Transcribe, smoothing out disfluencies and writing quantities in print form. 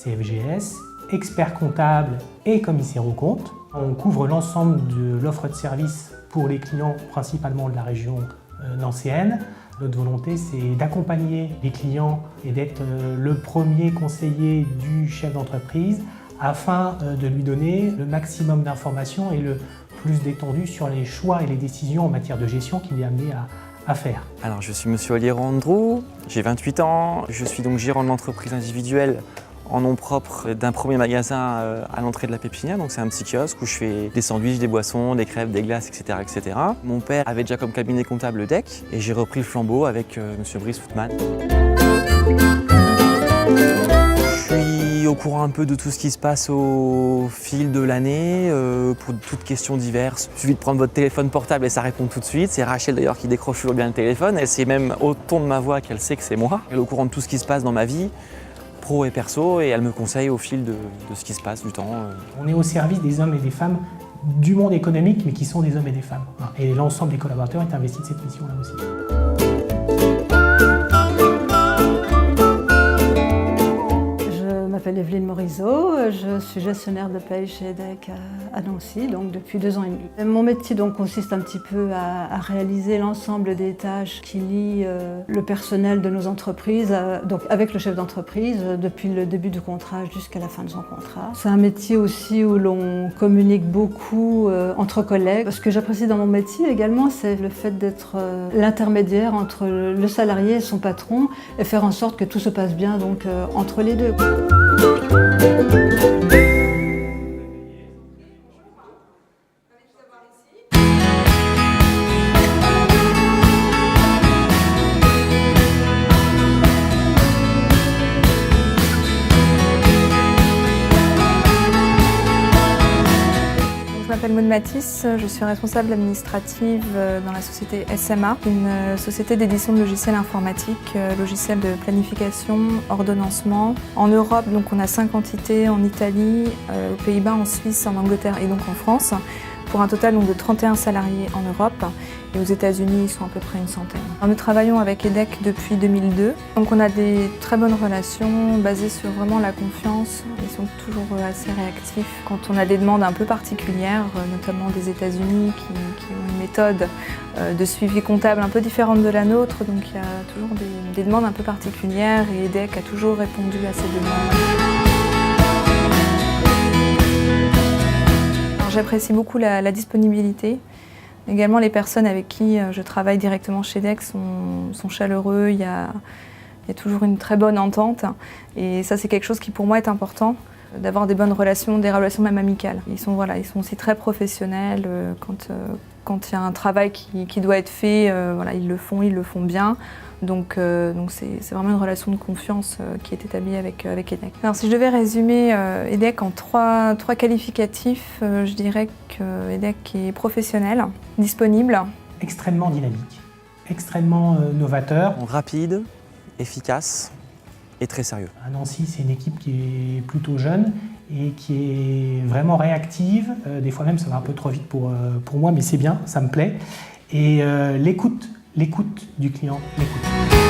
CFGS, expert comptable et commissaire aux comptes. On couvre l'ensemble de l'offre de services pour les clients, principalement de la région nancéenne. Notre volonté, c'est d'accompagner les clients et d'être le premier conseiller du chef d'entreprise afin de lui donner le maximum d'informations et le plus détendu sur les choix et les décisions en matière de gestion qu'il est amené à faire. Alors, je suis monsieur Oliero Andrew, j'ai 28 ans, je suis donc gérant de l'entreprise individuelle en nom propre d'un premier magasin à l'entrée de la Pépinière. Donc c'est un petit kiosque où je fais des sandwichs, des boissons, des crêpes, des glaces, etc., etc. Mon père avait déjà comme cabinet comptable le DEC et j'ai repris le flambeau avec monsieur Brice Footman. Je suis au courant un peu de tout ce qui se passe au fil de l'année, pour toutes questions diverses. Il suffit de prendre votre téléphone portable et ça répond tout de suite. C'est Rachel d'ailleurs qui décroche toujours bien le téléphone. Elle sait même au ton de ma voix qu'elle sait que c'est moi. Elle est au courant de tout ce qui se passe dans ma vie, pro et perso, et elle me conseille au fil de ce qui se passe du temps. On est au service des hommes et des femmes du monde économique, mais qui sont des hommes et des femmes. Et l'ensemble des collaborateurs est investi de cette mission-là aussi. Je m'appelle Evelyne Morisot, je suis gestionnaire de paye chez EDEC à Nancy, donc depuis 2 ans et demi. Mon métier donc consiste un petit peu à réaliser l'ensemble des tâches qui lient le personnel de nos entreprises donc avec le chef d'entreprise depuis le début du contrat jusqu'à la fin de son contrat. C'est un métier aussi où l'on communique beaucoup entre collègues. Ce que j'apprécie dans mon métier également, c'est le fait d'être l'intermédiaire entre le salarié et son patron et faire en sorte que tout se passe bien donc, entre les deux. Je m'appelle Maud Matisse, je suis responsable administrative dans la société SMA, une société d'édition de logiciels informatiques, logiciels de planification, ordonnancement. En Europe, donc on a 5 entités, en Italie, aux Pays-Bas, en Suisse, en Angleterre et donc en France, pour un total donc, de 31 salariés en Europe. Et aux États-Unis, ils sont à peu près une centaine. Alors, nous travaillons avec EDEC depuis 2002. Donc on a des très bonnes relations basées sur vraiment la confiance. Ils sont toujours assez réactifs. Quand on a des demandes un peu particulières, notamment des États-Unis qui ont une méthode de suivi comptable un peu différente de la nôtre, donc il y a toujours des demandes un peu particulières et EDEC a toujours répondu à ces demandes. J'apprécie beaucoup la disponibilité. Également, les personnes avec qui je travaille directement chez EDEC sont chaleureux, il y a toujours une très bonne entente. Et ça, c'est quelque chose qui pour moi est important, d'avoir des bonnes relations, des relations même amicales. Ils sont aussi très professionnels. Quand il y a un travail qui doit être fait, ils le font bien. Donc c'est vraiment une relation de confiance qui est établie avec EDEC. Alors si je devais résumer EDEC en trois qualificatifs, je dirais que EDEC est professionnel, disponible. Extrêmement dynamique, extrêmement novateur. Rapide, efficace et très sérieux. À Nancy, c'est une équipe qui est plutôt jeune et qui est vraiment réactive. Des fois même, ça va un peu trop vite pour moi, mais c'est bien, ça me plaît. Et l'écoute du client, l'écoute.